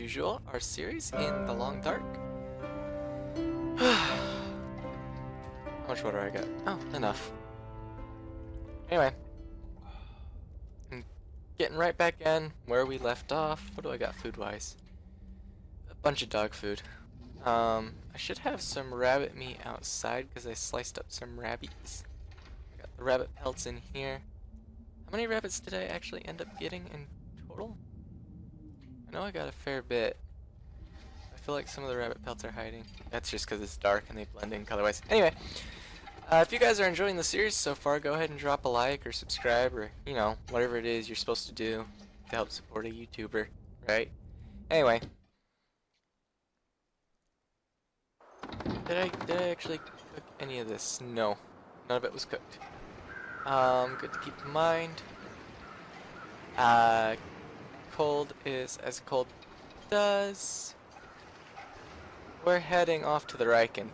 usual, our series in the long dark. How much water I got? Oh, enough. Anyway, I'm getting right back in where we left off. What do I got food-wise? A bunch of dog food. I should have some rabbit meat outside because I sliced up some rabbits. I got the rabbit pelts in here. How many rabbits did I actually end up getting in total? I know I got a fair bit. I feel like some of the rabbit pelts are hiding. That's just because it's dark and they blend in colorwise. Anyway, if you guys are enjoying the series so far, go ahead and drop a like or subscribe or, you know, whatever it is you're supposed to do to help support a YouTuber, right? Anyway. Did I actually cook any of this? No. None of it was cooked. Good to keep in mind. Cold is as cold does. We're heading off to the Riken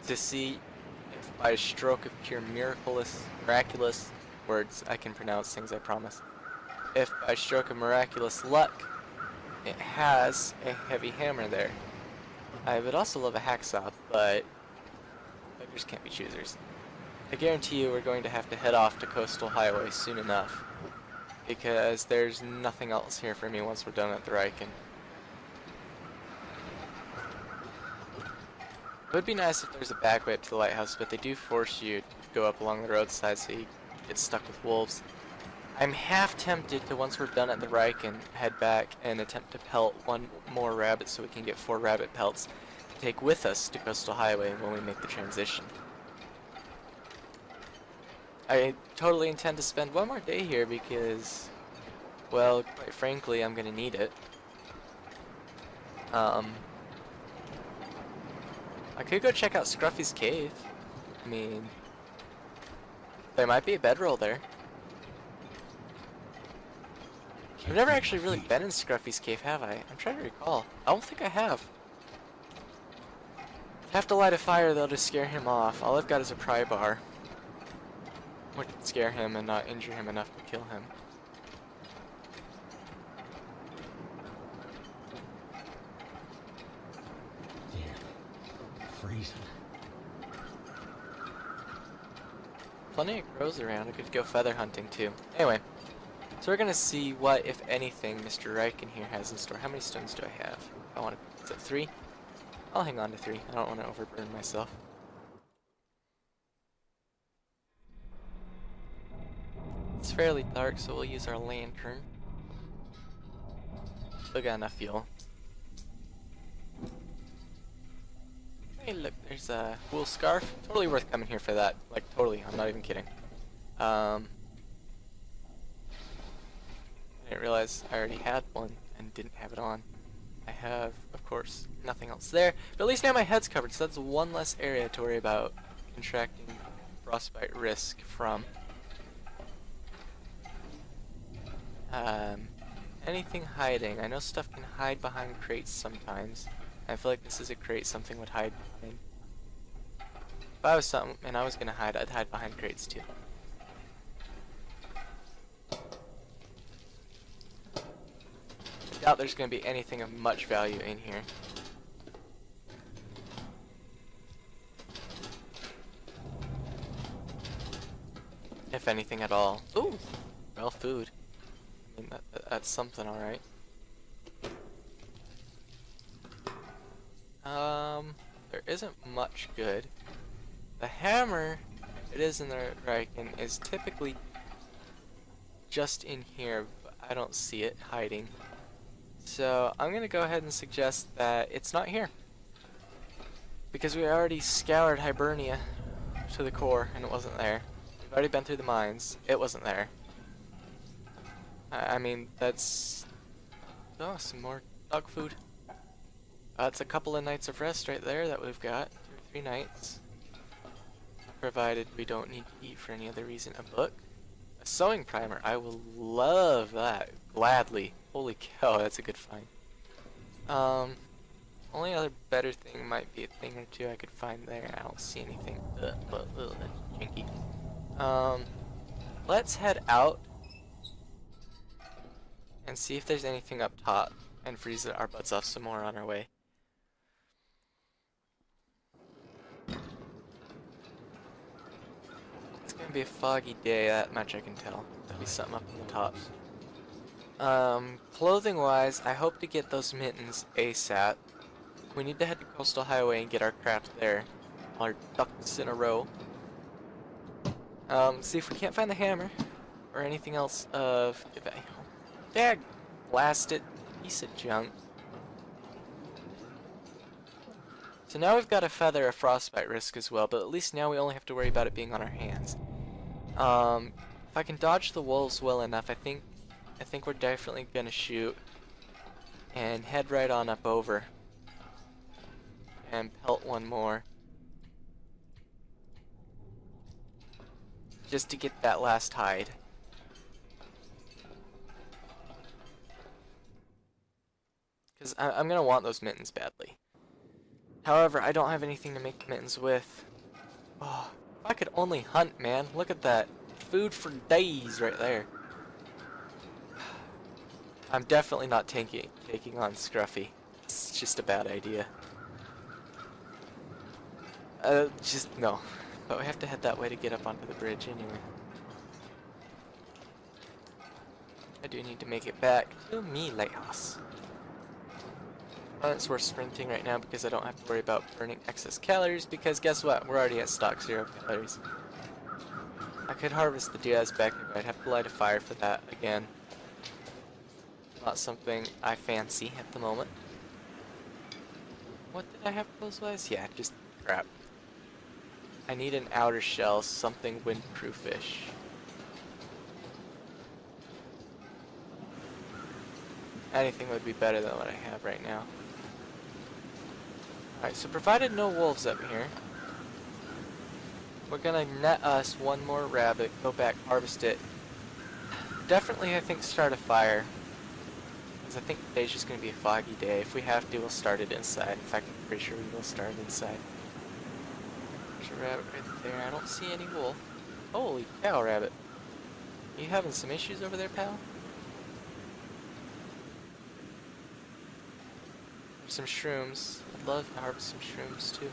to see if by a stroke of pure miraculous words, I can pronounce things, I promise. If by a stroke of miraculous luck, it has a heavy hammer there. I would also love a hacksaw, but beggars can't be choosers. I guarantee you we're going to have to head off to Coastal Highway soon enough, because there's nothing else here for me once we're done at the Riken. It would be nice if there's a back way up to the lighthouse, but they do force you to go up along the roadside so you get stuck with wolves. I'm half tempted to, once we're done at the Riken, head back and attempt to pelt one more rabbit so we can get 4 rabbit pelts to take with us to Coastal Highway when we make the transition. I totally intend to spend one more day here because, well, quite frankly, I'm gonna need it. I could go check out Scruffy's cave. I mean, there might be a bedroll there. I've never actually really been in Scruffy's cave, have I? I'm trying to recall. I don't think I have. I'd have to light a fire though to scare him off. All I've got is a pry bar, which would scare him and not injure him enough to kill him. Freezing. Plenty of crows around. I could go feather hunting too. Anyway, so we're gonna see what, if anything, Mr. Riken here has in store. How many stones do I have? I want to. Is it 3? I'll hang on to 3. I don't want to overburn myself. It's fairly dark, so we'll use our lantern. Still got enough fuel. Hey, look, there's a wool scarf. Totally worth coming here for that. Like, totally. I'm not even kidding. I didn't realize I already had one and didn't have it on. I have, of course, nothing else there. But at least now my head's covered, so that's one less area to worry about contracting frostbite risk from. Anything hiding? I know stuff can hide behind crates sometimes. I feel like this is a crate something would hide behind. If I was something and I was gonna hide, I'd hide behind crates too. I doubt there's gonna be anything of much value in here. If anything at all. Ooh! Well, food. I mean, that's something, alright. There isn't much good. The hammer, it is in the Riken, is typically just in here, but I don't see it hiding. So I'm gonna go ahead and suggest that it's not here, because we already scoured Hibernia to the core and it wasn't there. We've already been through the mines, it wasn't there. I mean, that's... oh, some more dog food. It's a couple of nights of rest right there that we've got. 2 or 3 nights. Provided we don't need to eat for any other reason. A book? A sewing primer. I will love that. Gladly. Holy cow, that's a good find. Only other better thing might be a thing or 2 I could find there. I don't see anything. That's jinky. Let's head out and see if there's anything up top. and freeze our butts off some more on our way. It's gonna be a foggy day, that much I can tell. There'll be something up on the tops. Clothing wise, I hope to get those mittens ASAP. We need to head to Coastal Highway and get our crap there. Our ducks in a row. See if we can't find the hammer or anything else of value. Dag, blast it, piece of junk. So now we've got to feather a frostbite risk as well, but at least now we only have to worry about it being on our hands. If I can dodge the wolves well enough, I think we're definitely gonna shoot and head right on up over and pelt one more just to get that last hide. Because I'm gonna want those mittens badly. However, I don't have anything to make mittens with. Oh, if I could only hunt, man. Look at that. Food for days right there. I'm definitely not taking on Scruffy. It's just a bad idea. Just no. But we have to head that way to get up onto the bridge anyway. I do need to make it back to me lighthouse. It's worth sprinting right now because I don't have to worry about burning excess calories, because guess what? We're already at stock 0 calories. I could harvest the Diaz back, but I'd have to light a fire for that again. Not something I fancy at the moment. What did I have clothes-wise? Yeah, just crap. I need an outer shell, something windproof-ish. Anything would be better than what I have right now. Alright, so provided no wolves up here, we're gonna net us one more rabbit, go back, harvest it. Definitely, I think, start a fire. Because I think today's just gonna be a foggy day. If we have to, we'll start it inside. In fact, I'm pretty sure we will start it inside. There's a rabbit right there. I don't see any wolf. Holy cow, rabbit. Are you having some issues over there, pal? Some shrooms. I'd love to harvest some shrooms too.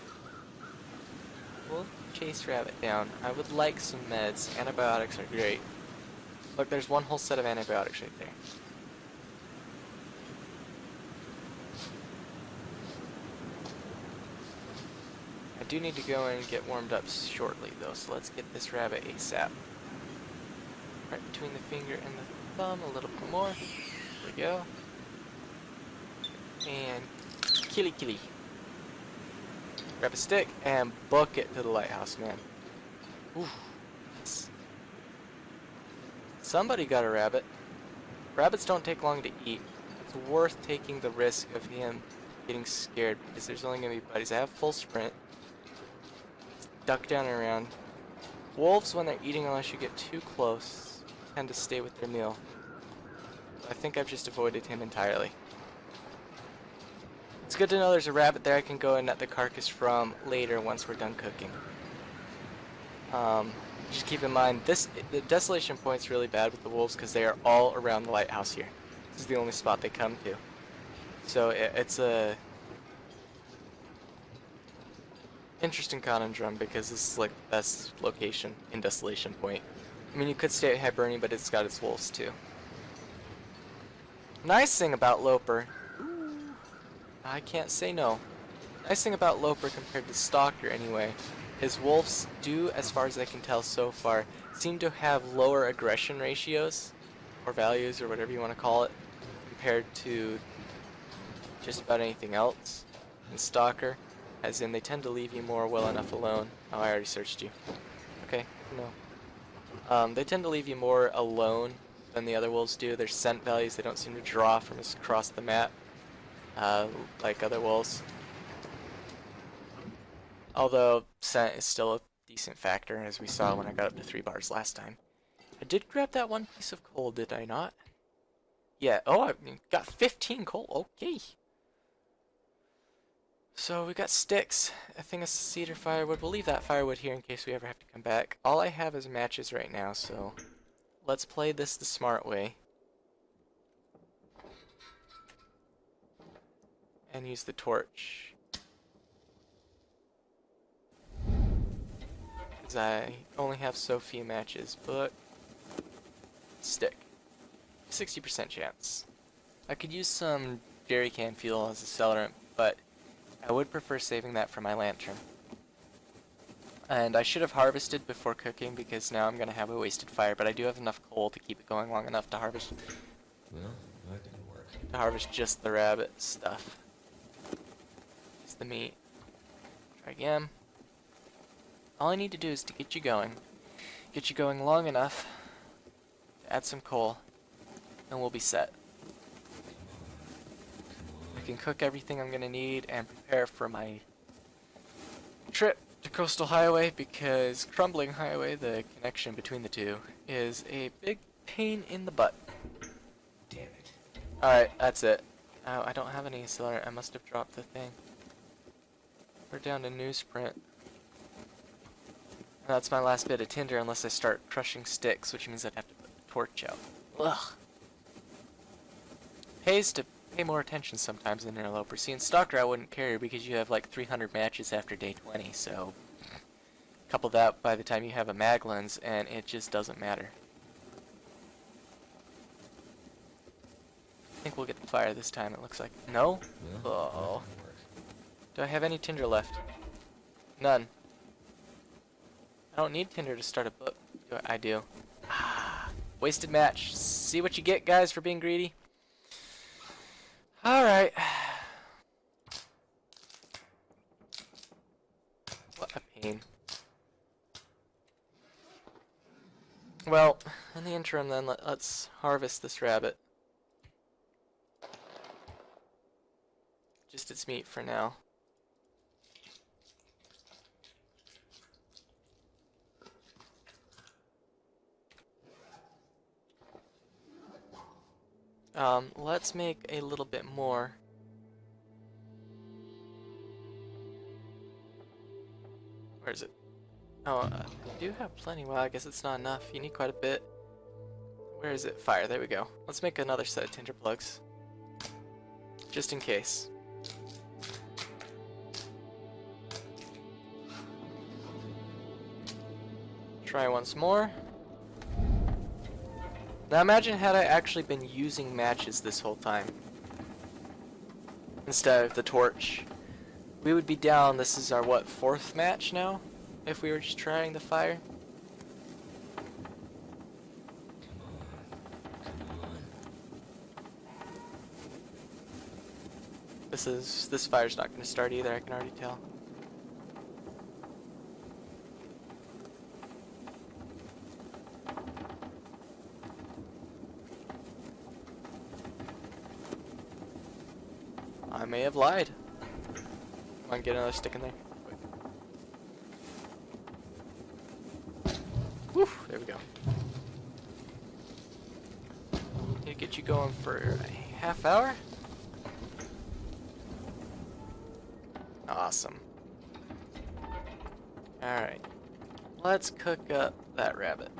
We'll chase rabbit down. I would like some meds. Antibiotics are great. Look, there's one whole set of antibiotics right there. I do need to go in and get warmed up shortly though, so let's get this rabbit ASAP. Right between the finger and the thumb, a little bit more. There we go. And killy. Grab a stick and book it to the lighthouse, man. Ooh. Yes. Somebody got a rabbit. Rabbits don't take long to eat. It's worth taking the risk of him getting scared because there's only going to be buddies. I have full sprint. Duck down and around. Wolves, when they're eating, unless you get too close, tend to stay with their meal. I think I've just avoided him entirely. It's good to know there's a rabbit there I can go and net the carcass from later once we're done cooking. Just keep in mind, the desolation point's really bad with the wolves because they are all around the lighthouse here. This is the only spot they come to. So it's a interesting conundrum because this is like the best location in desolation point. I mean, you could stay at Hibernia, but it's got its wolves too. Nice thing about Loper, I can't say no. Nice thing about Loper compared to Stalker anyway, is wolves do, as far as I can tell so far, seem to have lower aggression ratios, or values, or whatever you want to call it, compared to just about anything else. In Stalker, as in they tend to leave you more well enough alone. Oh, I already searched you. Okay, no. They tend to leave you more alone than the other wolves do. Their scent values, they don't seem to draw from across the map. Like other wolves. Although scent is still a decent factor, as we saw when I got up to 3 bars last time. I did grab that one piece of coal, did I not? Yeah, oh, I got 15 coal, okay. So we got sticks, a thing of cedar firewood. We'll leave that firewood here in case we ever have to come back. All I have is matches right now, so let's play this the smart way. and use the torch. Because I only have so few matches, but stick. 60% chance. I could use some jerry can fuel as a accelerant, but I would prefer saving that for my lantern. And I should have harvested before cooking because now I'm going to have a wasted fire, but I do have enough coal to keep it going long enough to harvest. Well, that didn't work. To harvest just the rabbit stuff. It's the meat. Try again. All I need to do is to get you going. Get you going long enough to add some coal, and we'll be set. I can cook everything I'm going to need and prepare for my trip to Coastal Highway, because Crumbling Highway, the connection between the two, is a big pain in the butt. Damn it. Alright, that's it. Oh, I don't have any accelerant. I must have dropped the thing. We're down to newsprint. That's my last bit of tinder unless I start crushing sticks, which means I'd have to put the torch out. Ugh. Pays to pay more attention sometimes in Interloper. See, in Stalker I wouldn't care because you have like 300 matches after day 20, so couple that by the time you have a mag lens and it just doesn't matter. I think we'll get the fire this time, it looks like. No? Well, Oh. that didn't work. Do I have any tinder left? None. I don't need tinder to start a book. I do. Ah, wasted match. See what you get, guys, for being greedy? Alright. What a pain. Well, in the interim then, let's harvest this rabbit. Just its meat for now. Let's make a little bit more. Where is it? Oh, I do have plenty. Well, I guess it's not enough. You need quite a bit. Where is it? Fire. There we go. Let's make another set of tinder plugs. Just in case. Try once more. Now imagine had I actually been using matches this whole time instead of the torch. We would be down, this is our what, 4th match now? If we were just trying the fire? Come on. This fire's not gonna start either, I can already tell. I may have lied. Come on, get another stick in there. Woo! There we go. Need to get you going for a half hour. Awesome. Alright. Let's cook up that rabbit.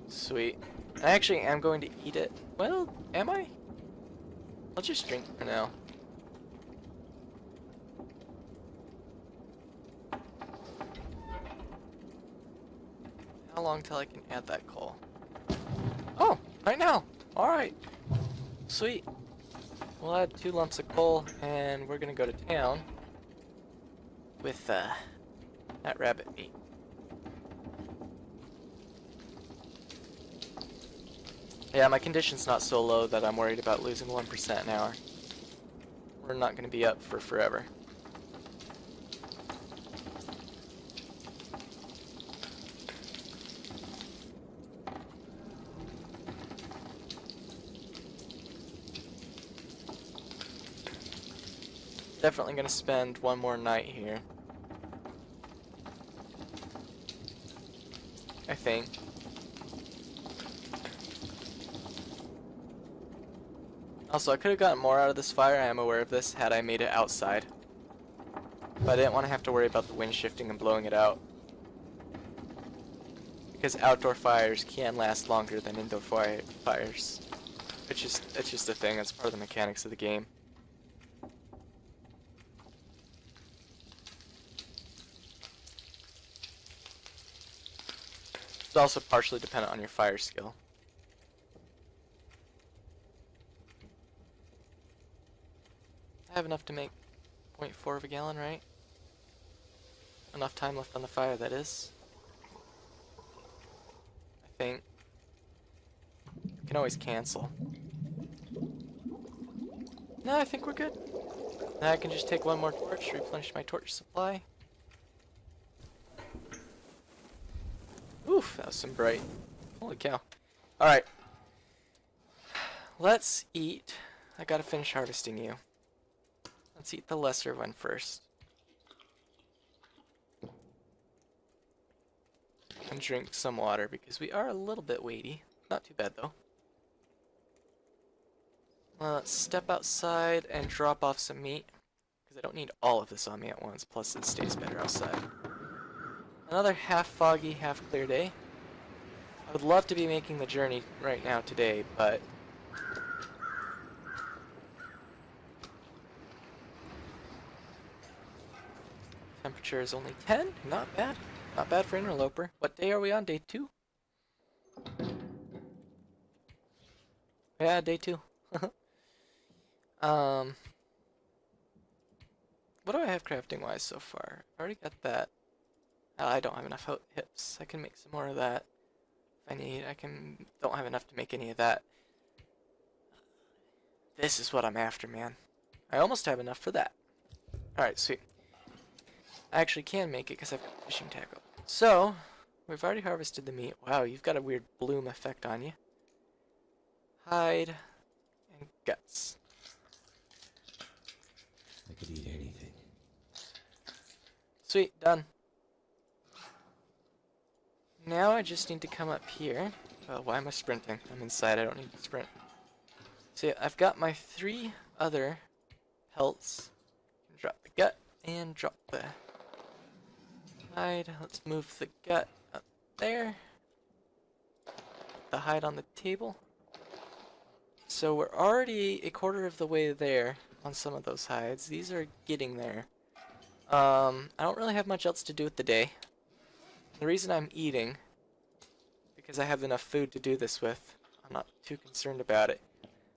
Sweet. I actually am going to eat it. Well, am I? I'll just drink for now. How long till I can add that coal? Oh, right now. Alright. Sweet. We'll add 2 lumps of coal and we're gonna go to town with that rabbit meat. Yeah, my condition's not so low that I'm worried about losing 1% an hour. We're not going to be up for forever. Definitely going to spend one more night here. I think. Also, I could have gotten more out of this fire, I am aware of this, had I made it outside. But I didn't want to have to worry about the wind shifting and blowing it out. because outdoor fires can last longer than indoor fires. It's just a thing. That's part of the mechanics of the game. It's also partially dependent on your fire skill. I have enough to make 0.4 of a gallon, right? Enough time left on the fire, that is. I think. You can always cancel. No, I think we're good. Now I can just take one more torch, replenish my torch supply. Oof, that was some bright. Holy cow. Alright. Let's eat. I gotta finish harvesting you. Let's eat the lesser one first. And drink some water because we are a little bit weighty. Not too bad though. Let's step outside and drop off some meat because I don't need all of this on me at once, plus it stays better outside. Another half foggy, half clear day. I would love to be making the journey right now today, but temperature is only 10. Not bad. Not bad for Interloper. What day are we on? Day 2? Yeah, day 2. What do I have crafting wise so far? I've already got that. I don't have enough hips. I can make some more of that if I need. Don't have enough to make any of that. This is what I'm after, man. I almost have enough for that. Alright, sweet. I actually can make it because I've got fishing tackle. So, we've already harvested the meat. Wow, you've got a weird bloom effect on you. Hide and guts. I could eat anything. Sweet, done. Now I just need to come up here. Why am I sprinting? I'm inside, I don't need to sprint. So yeah, I've got my 3 other pelts. Drop the gut and drop the hide. Let's move the gut up there. Put the hide on the table. So we're already a quarter of the way there on some of those hides. These are getting there. I don't really have much else to do with the day. The reason I'm eating, because I have enough food to do this with, I'm not too concerned about it.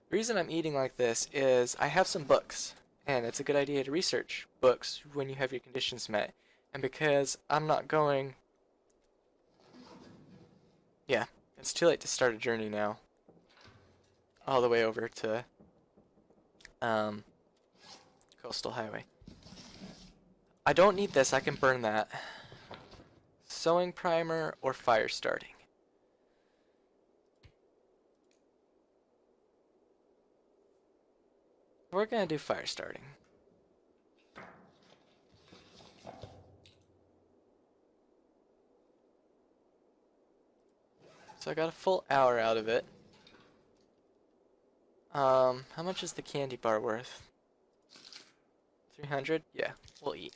The reason I'm eating like this is I have some books, and it's a good idea to research books when you have your conditions met. And because I'm not going... Yeah, it's too late to start a journey now. All the way over to Coastal Highway. I don't need this, I can burn that. Sewing primer or fire starting? We're gonna do fire starting. So I got a full hour out of it. How much is the candy bar worth? 300? Yeah, we'll eat.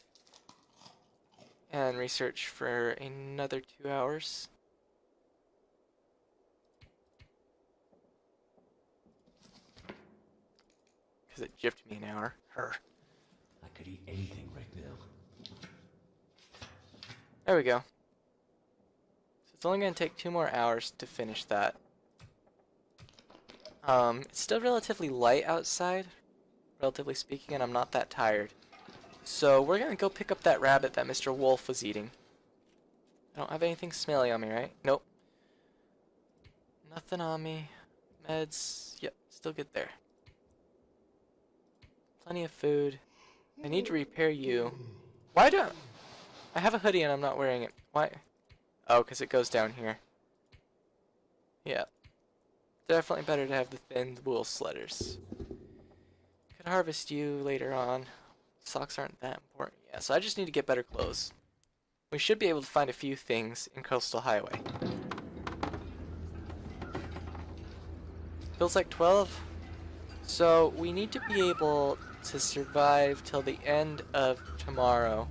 And research for another 2 hours. Because it gypped me an hour. Her. I could eat anything right now. There we go. So it's only going to take 2 more hours to finish that. It's still relatively light outside, relatively speaking, and I'm not that tired. So we're going to go pick up that rabbit that Mr. Wolf was eating. I don't have anything smelly on me, right? Nope. Nothing on me. Meds. Yep, still good there. Plenty of food. I need to repair you. Why don't... I have a hoodie and I'm not wearing it. Why? Oh, because it goes down here. Yeah. Definitely better to have the thin wool sledders. Could harvest you later on. Socks aren't that important. Yeah, so I just need to get better clothes. We should be able to find a few things in Coastal Highway. Feels like 12. So we need to be able to survive till the end of tomorrow.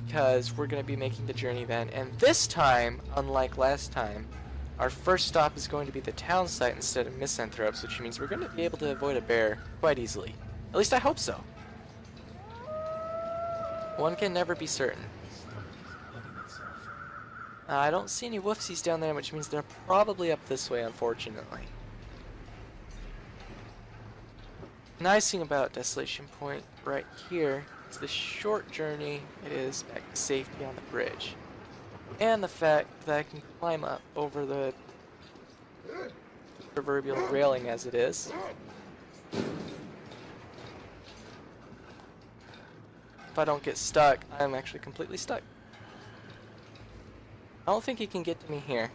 because we're going to be making the journey then. And this time, unlike last time, our first stop is going to be the town site instead of Misanthropes, which means we're going to be able to avoid a bear quite easily. At least I hope so. One can never be certain. I don't see any woofsies down there, which means they're probably up this way, unfortunately. Nice thing about Desolation Point right here is the short journey it is back to safety on the bridge. And the fact that I can climb up over the proverbial railing as it is. If I don't get stuck, I'm actually completely stuck. I don't think he can get to me here.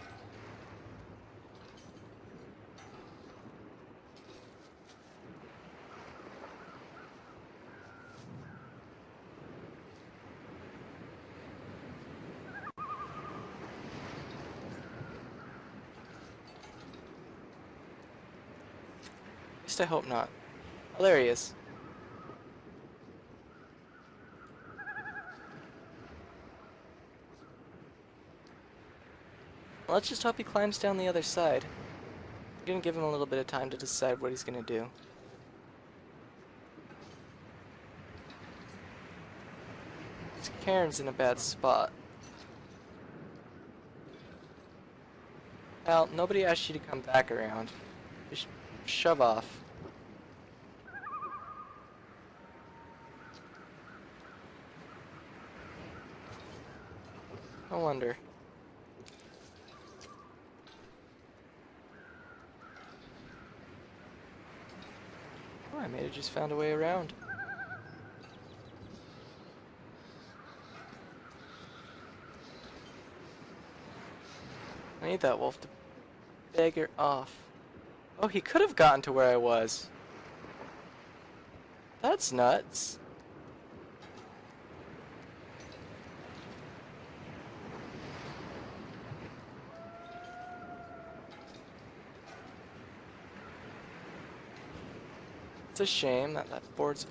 At least I hope not. Oh, there he is. Let's just hope he climbs down the other side. I'm gonna give him a little bit of time to decide what he's gonna do. Karen's in a bad spot. Well, nobody asked you to come back around. Just shove off. I wonder. Oh, I may have just found a way around. I need that wolf to beggar off. Oh, he could have gotten to where I was. That's nuts. It's a shame that that board's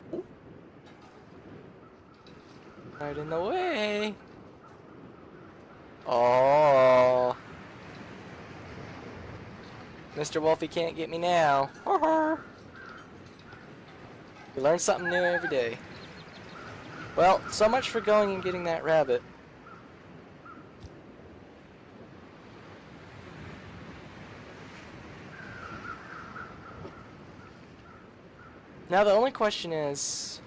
right in the way. Oh. Mr. Wolfie can't get me now. You learn something new every day. Well, so much for going and getting that rabbit. Now the only question is,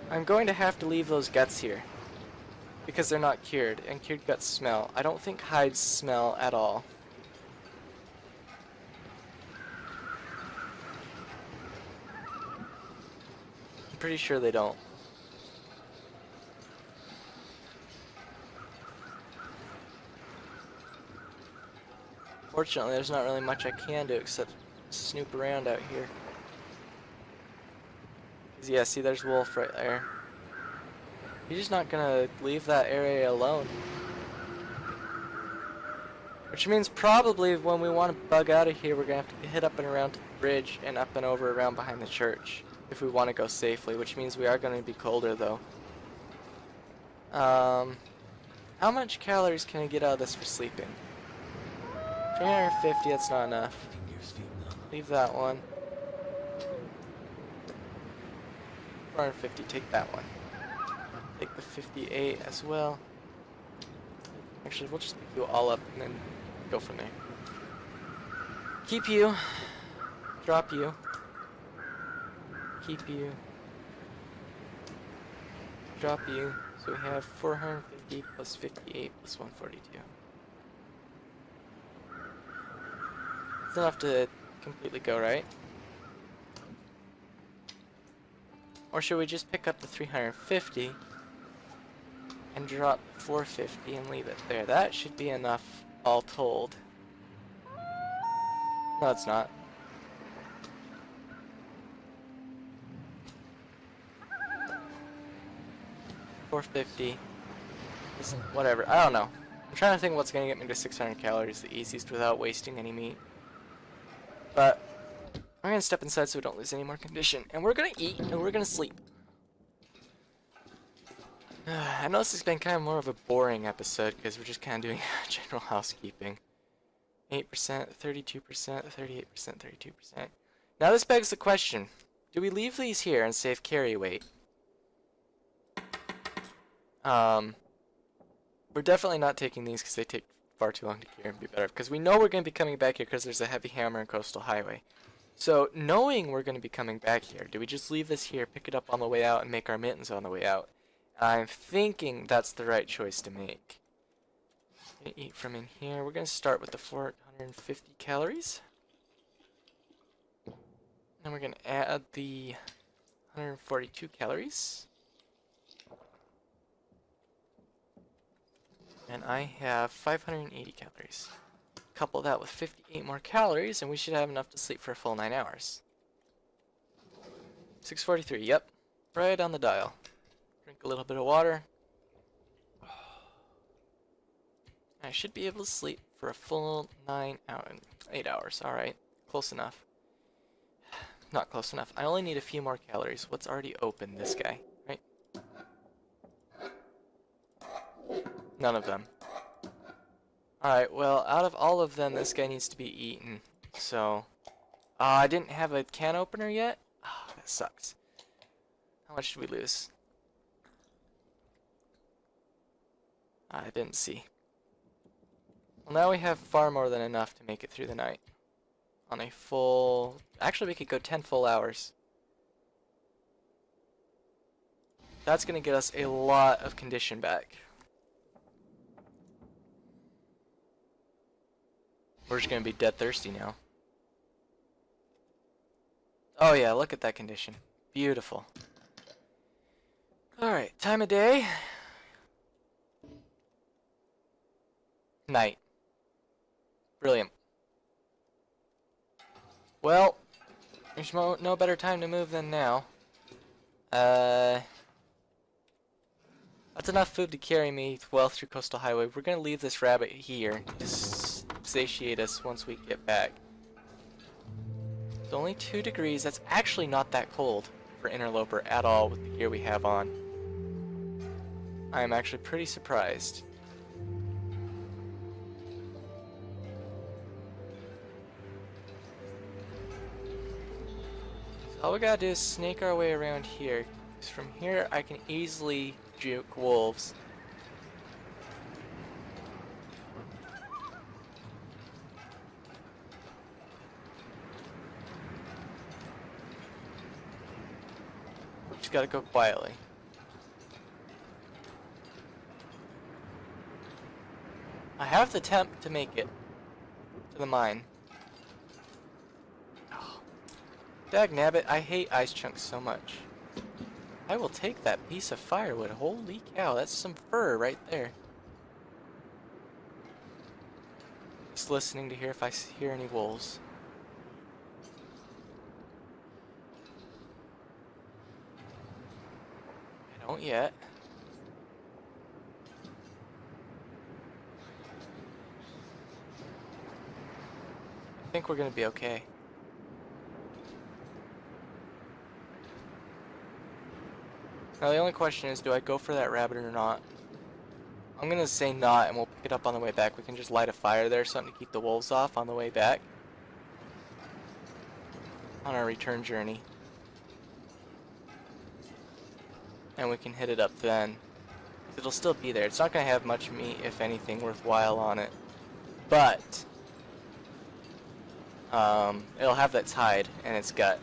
I'm going to have to leave those guts here. Because they're not cured, and cured guts smell. I don't think hides smell at all. I'm pretty sure they don't. Fortunately, there's not really much I can do except snoop around out here. Yeah, see, there's Wolf right there. He's just not gonna leave that area alone. Which means probably when we want to bug out of here, we're gonna have to hit up and around to the bridge and up and over around behind the church if we want to go safely, which means we are gonna be colder though. How much calories can I get out of this for sleeping? 350, that's not enough. Leave that one. 450, take that one. Take the 58 as well. Actually, we'll just pick you all up and then go from there. Keep you. Drop you. Keep you. Drop you. So we have 450 plus 58 plus 142. It's enough to completely go, right? Or should we just pick up the 350 and drop 450 and leave it there? That should be enough, all told. No, it's not. $450. Whatever. I don't know. I'm trying to think what's going to get me to 600 calories the easiest without wasting any meat. But we're going to step inside so we don't lose any more condition. And we're going to eat and we're going to sleep. I know this has been kind of more of a boring episode because we're just kind of doing general housekeeping. 8%, 32%, 38%, 32%. Now this begs the question, do we leave these here and save carry weight? We're definitely not taking these because they take far too long to carry and be better. Because we know we're going to be coming back here because there's a heavy hammer and coastal highway. So knowing we're going to be coming back here, do we just leave this here, pick it up on the way out, and make our mittens on the way out? I'm thinking that's the right choice to make. Gonna eat from in here. We're going to start with the 450 calories. And we're going to add the 142 calories. And I have 580 calories. Couple that with 58 more calories, and we should have enough to sleep for a full 9 hours. 6:43, yep. Right on the dial. Drink a little bit of water. I should be able to sleep for a full 8 hours. Alright, close enough. Not close enough. I only need a few more calories. What's already open? This guy, right? None of them. Alright, well, out of all of them, this guy needs to be eaten. So, I didn't have a can opener yet? Oh, that sucks. How much did we lose? I didn't see. Well, now we have far more than enough to make it through the night. On a full... Actually, we could go 10 full hours. That's going to get us a lot of condition back. We're just going to be dead thirsty now. Oh yeah, look at that condition. Beautiful. Alright, time of day. Night. Brilliant. Well, there's no better time to move than now. That's enough food to carry me well through Coastal Highway. We're going to leave this rabbit here. Just satiate us once we get back. It's only 2 degrees. That's actually not that cold for Interloper at all with the gear we have on. I am actually pretty surprised. So all we gotta do is snake our way around here. Because from here I can easily juke wolves. Just gotta go quietly. I have the temp to make it to the mine. Oh. Dagnabbit, I hate ice chunks so much. I will take that piece of firewood. Holy cow, that's some fur right there. Just listening to hear if I hear any wolves. I don't yet. I think we're gonna be okay. Now the only question is, do I go for that rabbit or not? I'm gonna say not, and we'll pick it up on the way back. We can just light a fire there, something to keep the wolves off on the way back. On our return journey. And we can hit it up then. It'll still be there. It's not gonna have much meat, if anything, worthwhile on it. But it'll have its hide and its gut,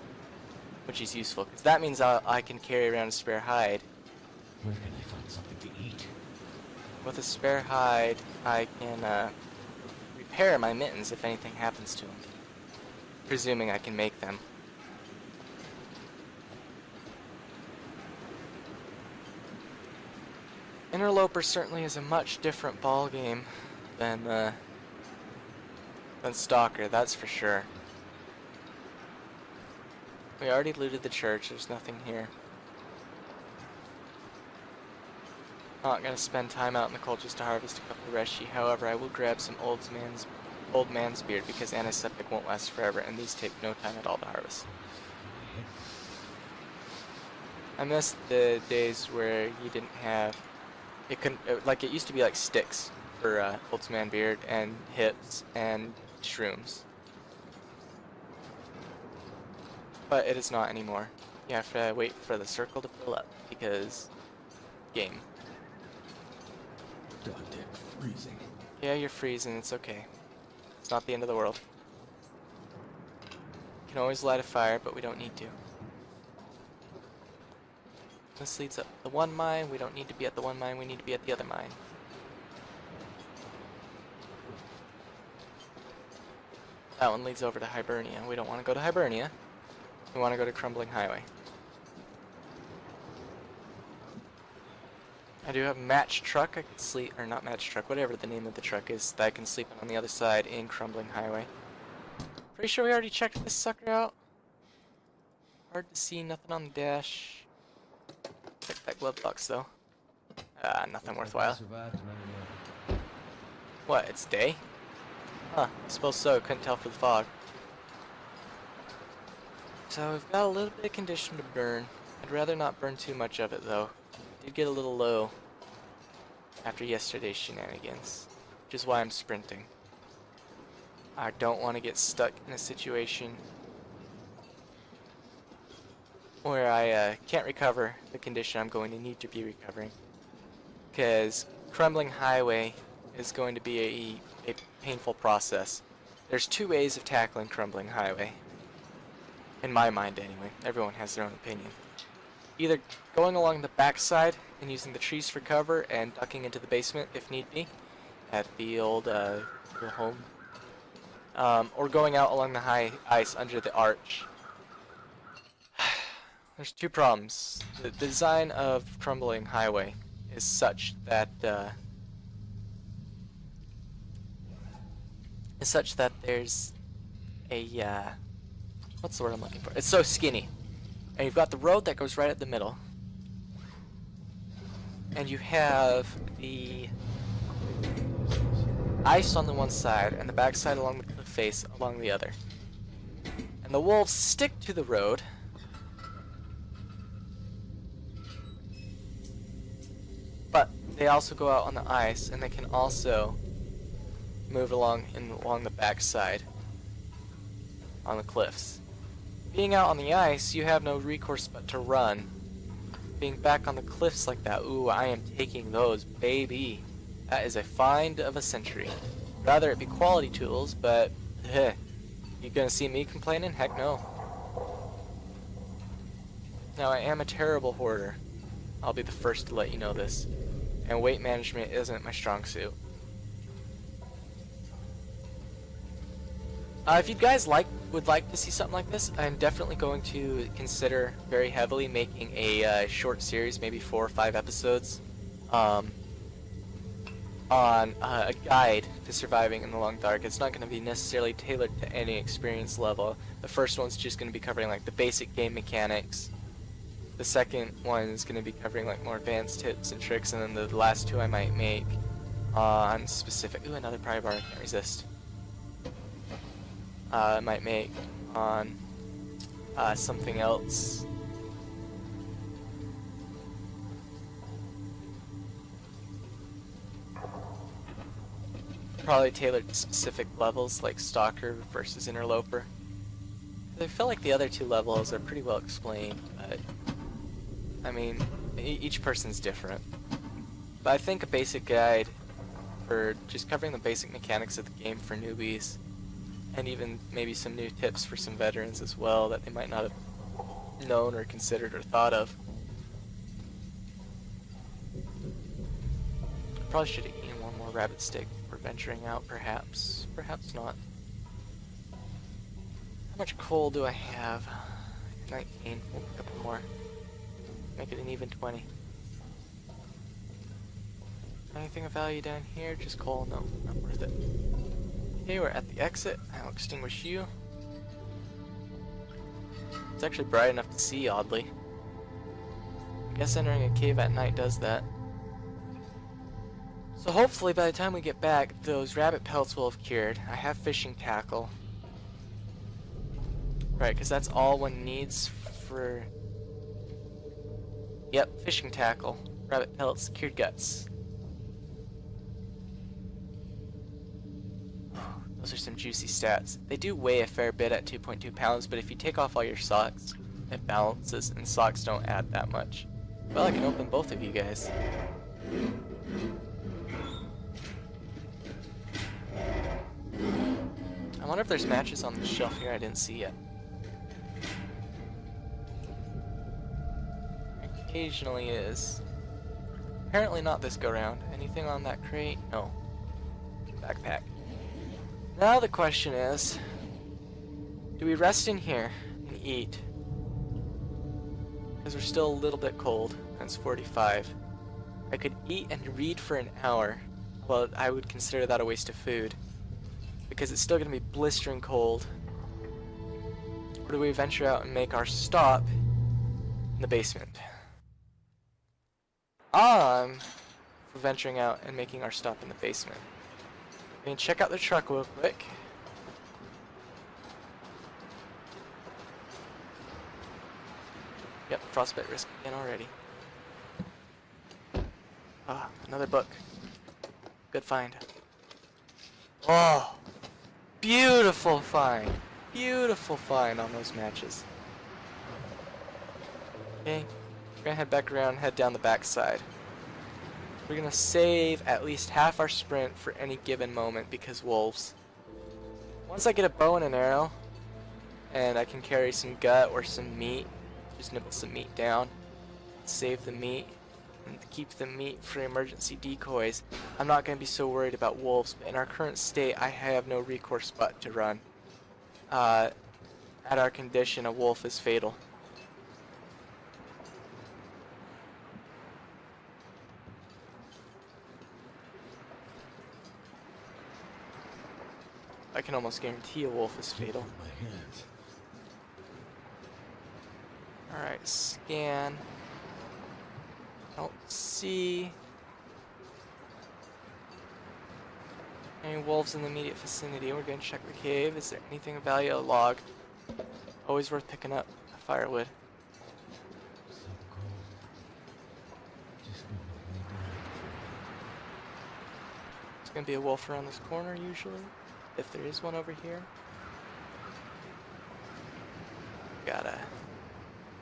which is useful, because that means I can carry around a spare hide. Where can I find something to eat? With a spare hide, I can repair my mittens if anything happens to them. Presuming I can make them. Interloper certainly is a much different ball game than Stalker, that's for sure. We already looted the church, there's nothing here. Not gonna spend time out in the cold just to harvest a couple of reshi. However, I will grab some old man's beard because antiseptic won't last forever, and these take no time at all to harvest. I miss the days where you didn't have It couldn't, like it used to be like sticks for Ultimate Beard and hips and shrooms. But it is not anymore. You have to wait for the circle to fill up because game. Dog dick freezing. Yeah, you're freezing, it's okay. It's not the end of the world. You can always light a fire, but we don't need to. This leads up the one mine. We don't need to be at the one mine, we need to be at the other mine. That one leads over to Hibernia. We don't want to go to Hibernia. We want to go to Crumbling Highway. I do have a match truck I can sleep, or not match truck, whatever the name of the truck is, that I can sleep on the other side in Crumbling Highway. Pretty sure we already checked this sucker out. Hard to see, nothing on the dash. Check that glove box though. Nothing worthwhile. What, it's day? Huh, I suppose so, couldn't tell for the fog. So we've got a little bit of condition to burn. I'd rather not burn too much of it though. Did get a little low after yesterday's shenanigans, which is why I'm sprinting. I don't want to get stuck in a situation where I can't recover the condition I'm going to need to be recovering, because Crumbling Highway is going to be a painful process. There's two ways of tackling Crumbling Highway, in my mind anyway. Everyone has their own opinion. Either going along the backside and using the trees for cover and ducking into the basement if need be at the old home, or going out along the high ice under the arch. There's two problems. The design of Crumbling Highway is such that there's a what's the word I'm looking for? It's so skinny. And you've got the road that goes right at the middle. And you have the ice on the one side and the backside along the cliff face along the other. And the wolves stick to the road. But they also go out on the ice, and they can also move along the backside on the cliffs. Being out on the ice, you have no recourse but to run. Being back on the cliffs like that, ooh, I am taking those, baby. That is a find of a century. Rather it be quality tools, but you gonna see me complaining? Heck no. Now I am a terrible hoarder. I'll be the first to let you know this. And weight management isn't my strong suit. If you guys would like to see something like this, I'm definitely going to consider very heavily making a short series, maybe 4 or 5 episodes, on a guide to surviving in the long dark. It's not going to be necessarily tailored to any experience level. The first one's just going to be covering like the basic game mechanics. The second one is going to be covering like more advanced tips and tricks, and then the last 2 I might make on specific. Ooh, another pry bar, I can't resist. I might make on something else. Probably tailored to specific levels like Stalker versus Interloper. I feel like the other 2 levels are pretty well explained, but I mean, each person's different. But I think a basic guide for just covering the basic mechanics of the game for newbies, and even maybe some new tips for some veterans as well that they might not have known or considered or thought of. Probably should have eaten one more rabbit steak before venturing out, perhaps. Perhaps not. How much coal do I have? 19. A couple more. Make it an even 20. Anything of value down here? Just coal? No, not worth it. Okay, we're at the exit. I'll extinguish you. It's actually bright enough to see, oddly. I guess entering a cave at night does that. So hopefully by the time we get back, those rabbit pelts will have cured. I have fishing tackle. Right, because that's all one needs for... Yep, fishing tackle. Rabbit pelts, cured guts. Those are some juicy stats. They do weigh a fair bit at 2.2 pounds, but if you take off all your socks, it balances, and socks don't add that much. Well, I can open both of you guys. I wonder if there's matches on the shelf here I didn't see yet. Occasionally is. Apparently not this go round. Anything on that crate? No. Backpack. Now the question is, do we rest in here and eat? Because we're still a little bit cold, and it's 45. I could eat and read for an hour. Well, I would consider that a waste of food, because it's still going to be blistering cold. Or do we venture out and make our stop in the basement? I'm for venturing out and making our stop in the basement. We can check out the truck real quick. Yep, frostbite risk again already. Ah, another book. Good find. Oh, beautiful find. Beautiful find on those matches. Okay, we're gonna head back around and head down the back side. We're gonna save at least half our sprint for any given moment because wolves. Once I get a bow and an arrow, and I can carry some gut or some meat, just nibble some meat down, save the meat, and keep the meat for emergency decoys, I'm not going to be so worried about wolves. But in our current state, I have no recourse but to run. At our condition, a wolf is fatal. I can almost guarantee a wolf is fatal. Alright, scan. Don't see any wolves in the immediate vicinity. We're going to check the cave. Is there anything of value? A log. Always worth picking up. Firewood. There's going to be a wolf around this corner usually, if there is one over here.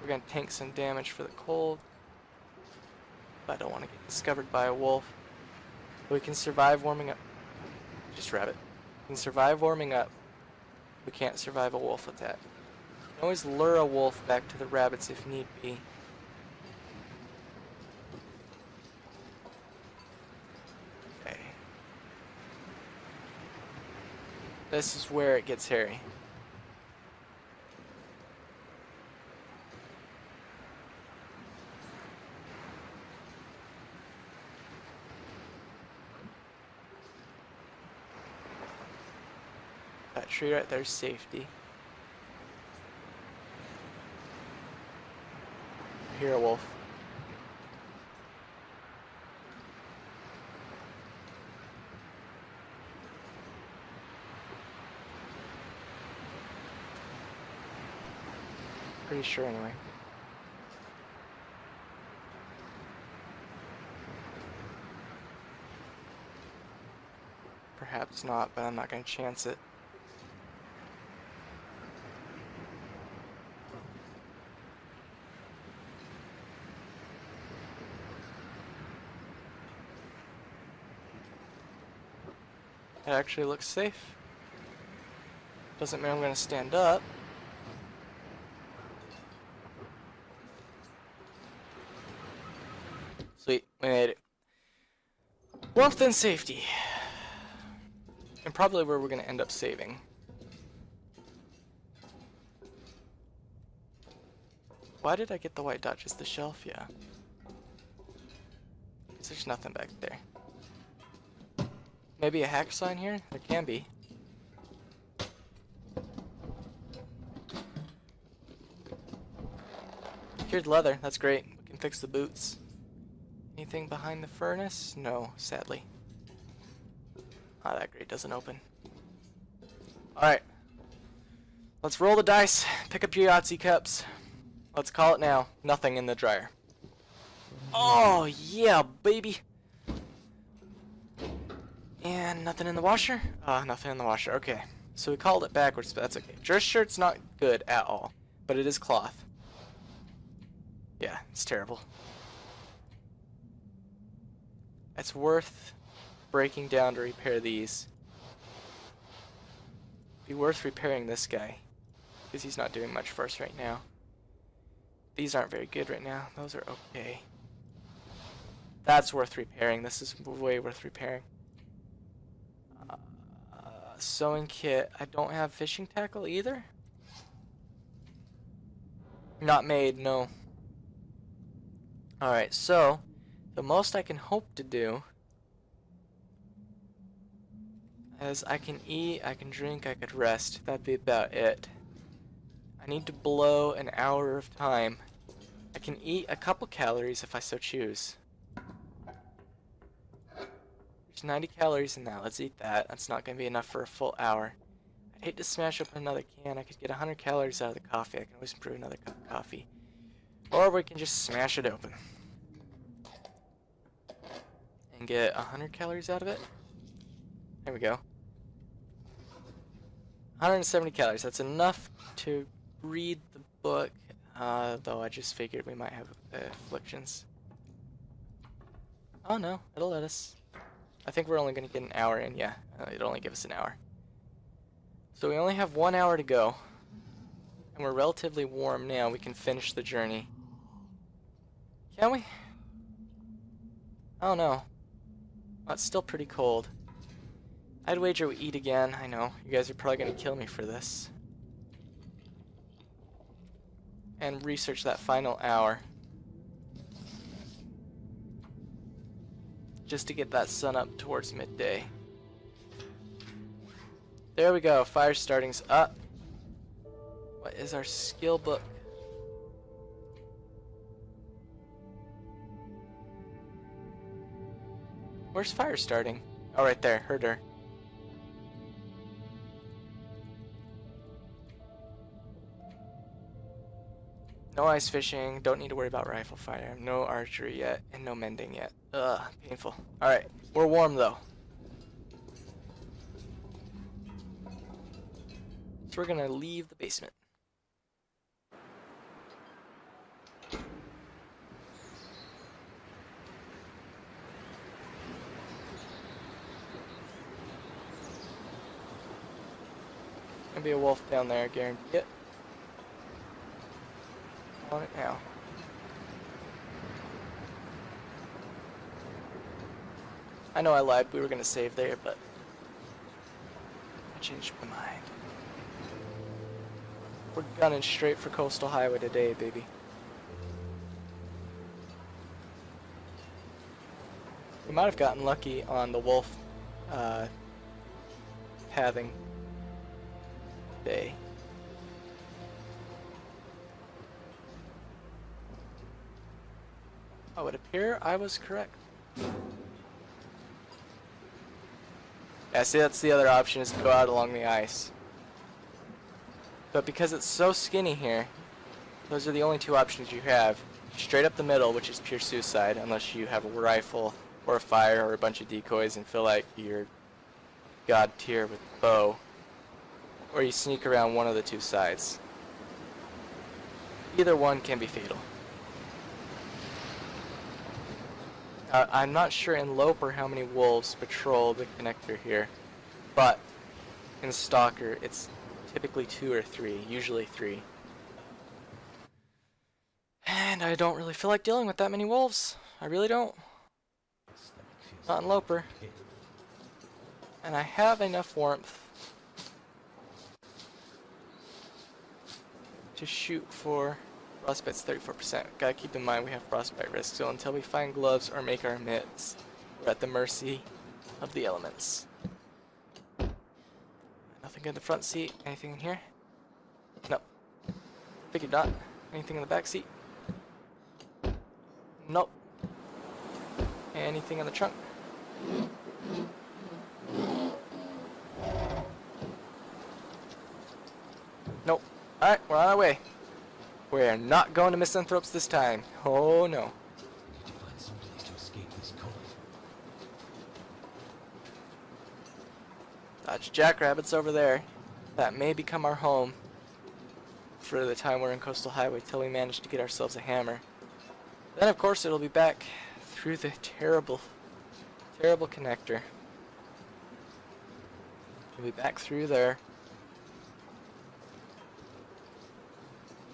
We're going to tank some damage for the cold. But I don't want to get discovered by a wolf. We can survive warming up. Just rabbit. We can survive warming up. We can't survive a wolf attack. You can always lure a wolf back to the rabbits if need be. Okay. This is where it gets hairy. That tree right there is safety. I hear a wolf. Pretty sure anyway. Perhaps not, but I'm not going to chance it. It actually looks safe. Doesn't mean I'm going to stand up. Sweet, we made it. Warmth and safety. And probably where we're going to end up saving. Why did I get the white dot? Just the shelf? Yeah. 'Cause there's nothing back there. Maybe a hacksaw in here? There can be. Cured leather, that's great. We can fix the boots. Anything behind the furnace? No, sadly. Ah, that grate doesn't open. Alright. Let's roll the dice. Pick up your Yahtzee cups. Let's call it now. Nothing in the dryer. Oh, yeah, baby. And nothing in the washer? Nothing in the washer. Okay. So we called it backwards, but that's okay. Dress shirt's not good at all, but it is cloth. Yeah, it's terrible. It's worth breaking down to repair these. Be worth repairing this guy, because he's not doing much for us right now. These aren't very good right now. Those are okay. That's worth repairing. This is way worth repairing. Sewing kit. I don't have fishing tackle either. Not made, no. Alright, so the most I can hope to do is I can eat, I can drink, I could rest. That'd be about it. I need to blow an hour of time. I can eat a couple calories if I so choose. There's 90 calories in that. Let's eat that. That's not going to be enough for a full hour. I'd hate to smash open another can. I could get 100 calories out of the coffee. I can always brew another cup of coffee. Or we can just smash it open and get 100 calories out of it. There we go. 170 calories. That's enough to read the book. Though I just figured we might have afflictions. Oh no, it'll let us. I think we're only going to get an hour in. Yeah, it'll only give us an hour. So we only have 1 hour to go. And we're relatively warm now. We can finish the journey. Can we? Oh no. Well, it's still pretty cold. I'd wager we eat again. I know. You guys are probably going to kill me for this. And research that final hour. Just to get that sun up towards midday. There we go. Fire starting's up. What is our skill book? Where's fire starting? Oh, right there. Herder. No ice fishing, don't need to worry about rifle fire, no archery yet, and no mending yet. Ugh, painful. Alright, we're warm though. So we're gonna leave the basement. Gonna be a wolf down there, guarantee it. On it now. I know I lied, we were gonna save there, but I changed my mind. We're gunning straight for Coastal Highway today, baby. We might have gotten lucky on the wolf pathing day. Oh, it would appear I was correct. Yeah, see, that's the other option, is to go out along the ice. But because it's so skinny here, those are the only two options you have. Straight up the middle, which is pure suicide, unless you have a rifle or a fire or a bunch of decoys and feel like you're god tier with bow. Or you sneak around one of the two sides. Either one can be fatal. I'm not sure in Loper how many wolves patrol the connector here, but in Stalker it's typically 2 or 3, usually 3. And I don't really feel like dealing with that many wolves. I really don't. Not in Loper. And I have enough warmth to shoot for frostbite's 34%. Gotta keep in mind we have frostbite risk, so until we find gloves or make our mitts, we're at the mercy of the elements. Nothing in the front seat. Anything in here? Nope. Figured not. Anything in the back seat? Nope. Anything in the trunk? Nope. Alright, we're on our way. We're not going to Misanthropes this time. Oh no. To find some place to escape this cold. jackrabbits over there that may become our home for the time we're in Coastal Highway till we manage to get ourselves a hammer. Then of course it'll be back through the terrible connector. We'll be back through there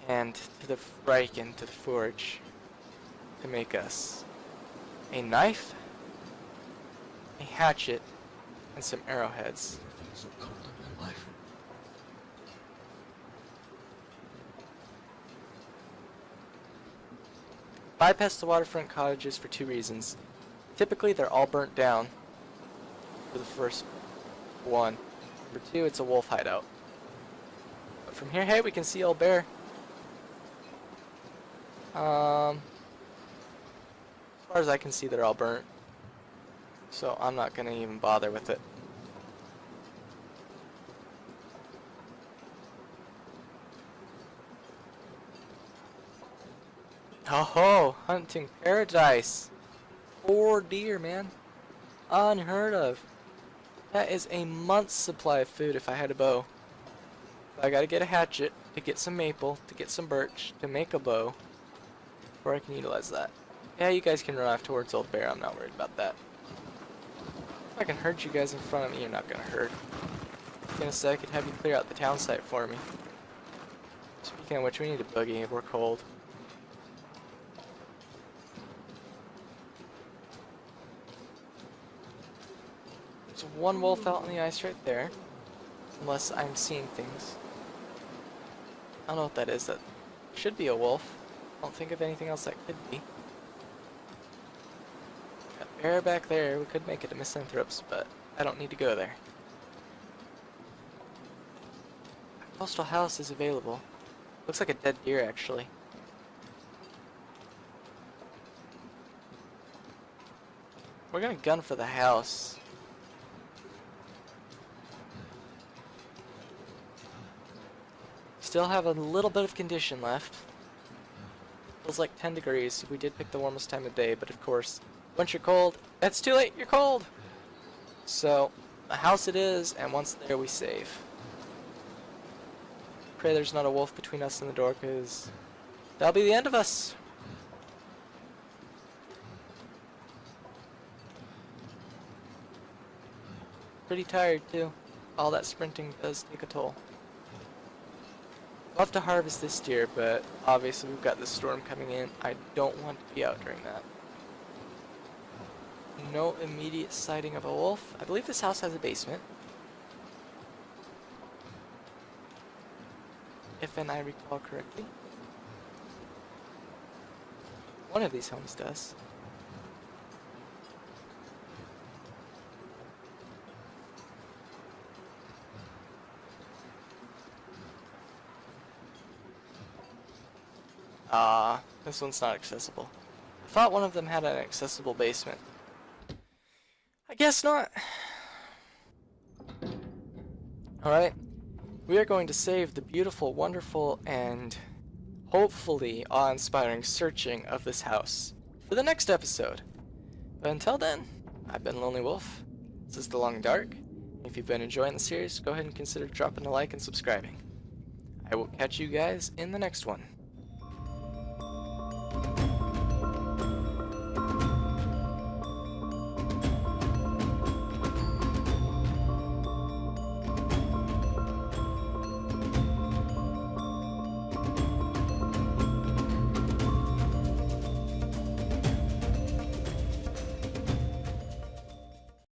and to the Riken, to the forge, to make us a knife, a hatchet, and some arrowheads. Everything's so cold in my life. Bypass the waterfront cottages for 2 reasons. Typically they're all burnt down for the first one. Number 2, it's a wolf hideout. But from here, hey, we can see old bear. As far as I can see, they're all burnt. So I'm not gonna even bother with it. Oh, hunting paradise. 4 deer, man. Unheard of. That is a month's supply of food if I had a bow. I gotta get a hatchet to get some maple, to get some birch, to make a bow, before I can utilize that. Yeah, you guys can run off towards old bear. I'm not worried about that. If I can herd you guys in front of me, you're not gonna herd. In a sec, I could have you clear out the town site for me. Speaking of which, we need a buggy. We're cold. There's 1 wolf out on the ice right there. Unless I'm seeing things. I don't know what that is. That should be a wolf. I don't think of anything else that could be. Got a bear back there. We could make it a misanthropes, but I don't need to go there. A coastal house is available. Looks like a dead deer, actually. We're gonna gun for the house. Still have a little bit of condition left. Feels like 10 degrees. We did pick the warmest time of day, but of course, once you're cold, it's too late, you're cold! So, a house it is, and once there we save. Pray there's not a wolf between us and the door, because that'll be the end of us. Pretty tired too. All that sprinting does take a toll. Love to harvest this deer, but obviously we've got this storm coming in. I don't want to be out during that. No immediate sighting of a wolf. I believe this house has a basement. If I recall correctly. One of these homes does. This one's not accessible. I thought one of them had an accessible basement. I guess not. Alright. We are going to save the beautiful, wonderful, and hopefully awe-inspiring searching of this house for the next episode. But until then, I've been Lonelywolf. This is The Long Dark. If you've been enjoying the series, go ahead and consider dropping a like and subscribing. I will catch you guys in the next one.